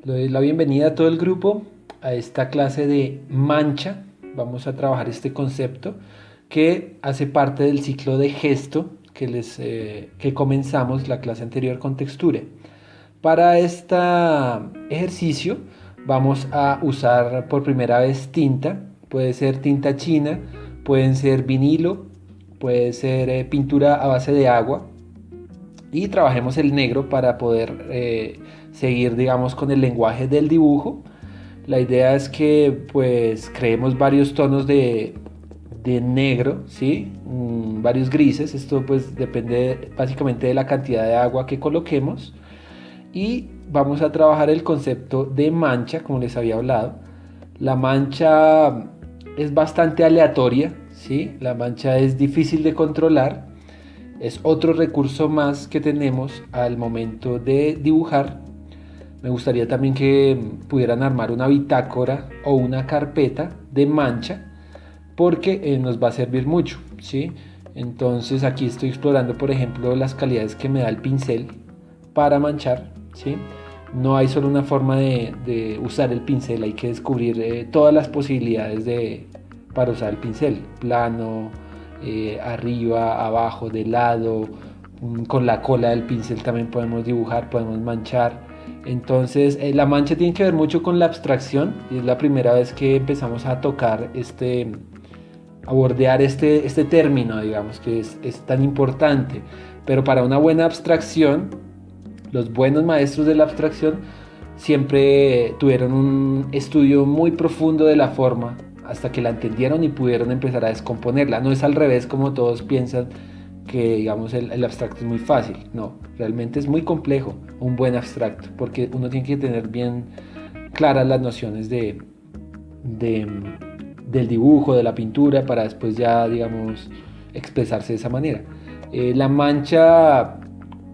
Le doy la bienvenida a todo el grupo a esta clase de mancha. Vamos a trabajar este concepto que hace parte del ciclo de gesto que comenzamos la clase anterior con textura. Para este ejercicio vamos a usar por primera vez tinta. Puede ser tinta china, pueden ser vinilo, puede ser pintura a base de agua. Y trabajemos el negro para poder seguir, digamos, con el lenguaje del dibujo. La idea es que pues creemos varios tonos de negro, ¿sí? Varios grises. Esto pues depende básicamente de la cantidad de agua que coloquemos. Y vamos a trabajar el concepto de mancha, como les había hablado. La mancha es bastante aleatoria, ¿sí? La mancha es difícil de controlar. Es otro recurso más que tenemos al momento de dibujar. Me gustaría también que pudieran armar una bitácora o una carpeta de mancha porque nos va a servir mucho, ¿sí? Entonces aquí estoy explorando, por ejemplo, las calidades que me da el pincel para manchar, ¿sí? No hay solo una forma de usar el pincel, hay que descubrir todas las posibilidades para usar el pincel. Plano, arriba, abajo, de lado, con la cola del pincel también podemos dibujar, podemos manchar. Entonces la mancha tiene que ver mucho con la abstracción y es la primera vez que empezamos a tocar a bordear este término, digamos, que es tan importante. Pero para una buena abstracción, los buenos maestros de la abstracción siempre tuvieron un estudio muy profundo de la forma hasta que la entendieron y pudieron empezar a descomponerla. No es al revés como todos piensan que digamos el abstracto es muy fácil. No, realmente es muy complejo un buen abstracto porque uno tiene que tener bien claras las nociones de, del dibujo, de la pintura para después ya digamos expresarse de esa manera. La mancha,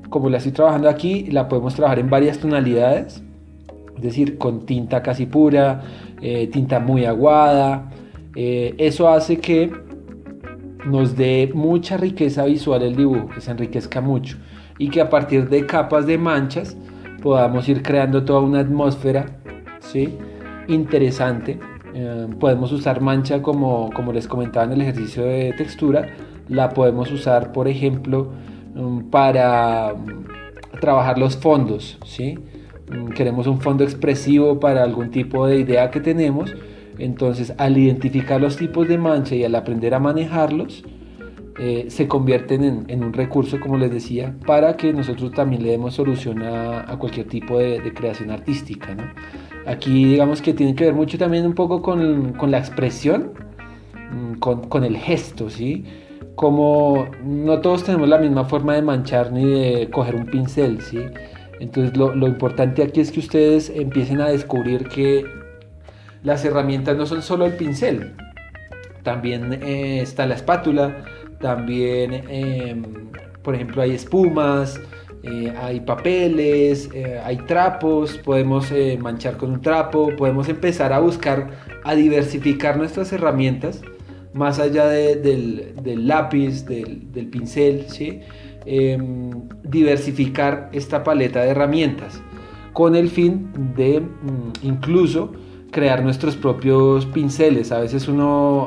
como la estoy trabajando aquí, la podemos trabajar en varias tonalidades, es decir, con tinta casi pura, tinta muy aguada. Eso hace que nos dé mucha riqueza visual el dibujo, que se enriquezca mucho y que a partir de capas de manchas podamos ir creando toda una atmósfera, ¿sí? Interesante. Podemos usar mancha como les comentaba en el ejercicio de textura, la podemos usar por ejemplo para trabajar los fondos, ¿sí? Queremos un fondo expresivo para algún tipo de idea que tenemos. Entonces, al identificar los tipos de mancha y al aprender a manejarlos, se convierten en un recurso, como les decía, para que nosotros también le demos solución a cualquier tipo de creación artística, ¿no? Aquí digamos que tiene que ver mucho también un poco con la expresión, con el gesto, ¿sí? Como no todos tenemos la misma forma de manchar ni de coger un pincel, ¿sí? Entonces lo importante aquí es que ustedes empiecen a descubrir que las herramientas no son solo el pincel, también está la espátula, también por ejemplo hay espumas, hay papeles, hay trapos, podemos manchar con un trapo, podemos empezar a buscar, a diversificar nuestras herramientas más allá del lápiz, del pincel, ¿sí? Diversificar esta paleta de herramientas con el fin de incluso crear nuestros propios pinceles. A veces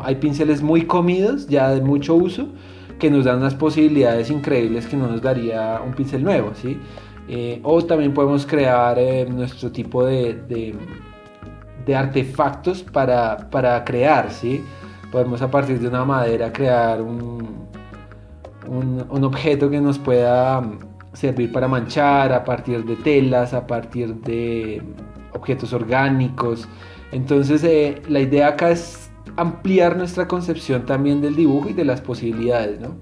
hay pinceles muy comidos, ya de mucho uso, que nos dan unas posibilidades increíbles que no nos daría un pincel nuevo, ¿sí? O también podemos crear nuestro tipo de artefactos para crear, ¿sí? Podemos a partir de una madera crear un objeto que nos pueda servir para manchar, a partir de telas, a partir de objetos orgánicos. Entonces la idea acá es ampliar nuestra concepción también del dibujo y de las posibilidades, ¿no?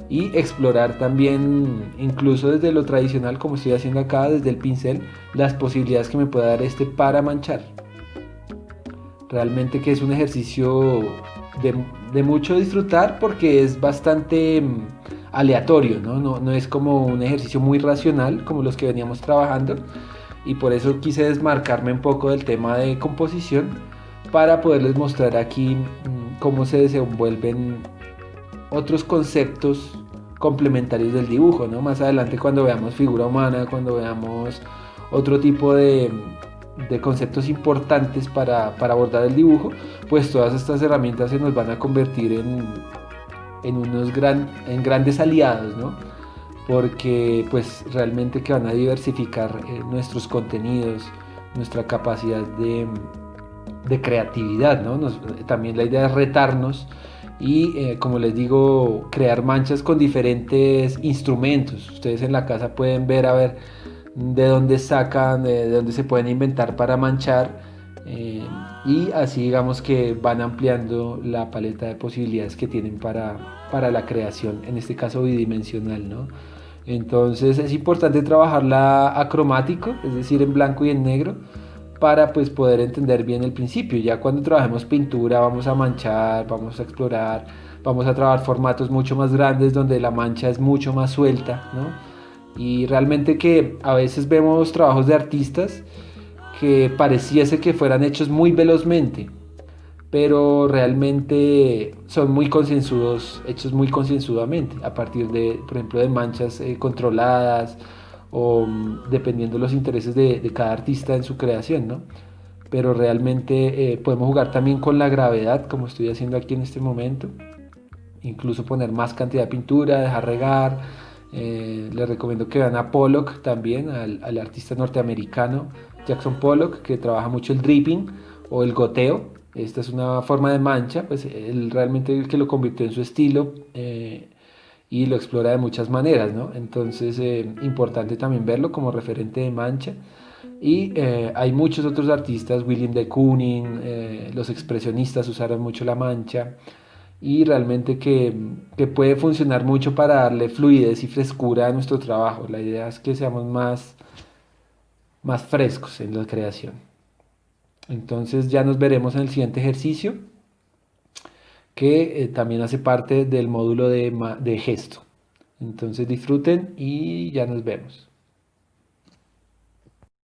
Y explorar también, incluso desde lo tradicional, como estoy haciendo acá, desde el pincel, las posibilidades que me pueda dar para manchar. Realmente que es un ejercicio de mucho disfrutar porque es bastante aleatorio, ¿no? No es como un ejercicio muy racional como los que veníamos trabajando, y por eso quise desmarcarme un poco del tema de composición para poderles mostrar aquí cómo se desenvuelven otros conceptos complementarios del dibujo, ¿no? Más adelante cuando veamos figura humana, cuando veamos otro tipo de conceptos importantes para abordar el dibujo, pues todas estas herramientas se nos van a convertir en grandes aliados, ¿no? Porque pues realmente que van a diversificar nuestros contenidos, nuestra capacidad de creatividad, ¿no? También la idea es retarnos y como les digo, crear manchas con diferentes instrumentos. Ustedes en la casa pueden ver a ver de dónde sacan, de dónde se pueden inventar para manchar, y así digamos que van ampliando la paleta de posibilidades que tienen para la creación, en este caso bidimensional, ¿no? Entonces es importante trabajarla acromático, es decir, en blanco y en negro, para pues poder entender bien el principio. Ya cuando trabajemos pintura vamos a manchar, vamos a explorar, vamos a trabajar formatos mucho más grandes donde la mancha es mucho más suelta, ¿no? Y realmente que a veces vemos trabajos de artistas que pareciese que fueran hechos muy velozmente, pero realmente son muy concienzudos, hechos muy concienzudamente, a partir de, por ejemplo, de manchas controladas o dependiendo de los intereses de cada artista en su creación, ¿no? Pero realmente podemos jugar también con la gravedad, como estoy haciendo aquí en este momento, incluso poner más cantidad de pintura, dejar regar. Les recomiendo que vean a Pollock también, al artista norteamericano Jackson Pollock, que trabaja mucho el dripping o el goteo. Esta es una forma de mancha, pues él realmente el que lo convirtió en su estilo, y lo explora de muchas maneras, ¿no? Entonces, importante también verlo como referente de mancha. Y hay muchos otros artistas, William de Kooning, los expresionistas usaron mucho la mancha y realmente que puede funcionar mucho para darle fluidez y frescura a nuestro trabajo. La idea es que seamos más frescos en la creación. Entonces ya nos veremos en el siguiente ejercicio, que también hace parte del módulo de gesto. Entonces disfruten y ya nos vemos.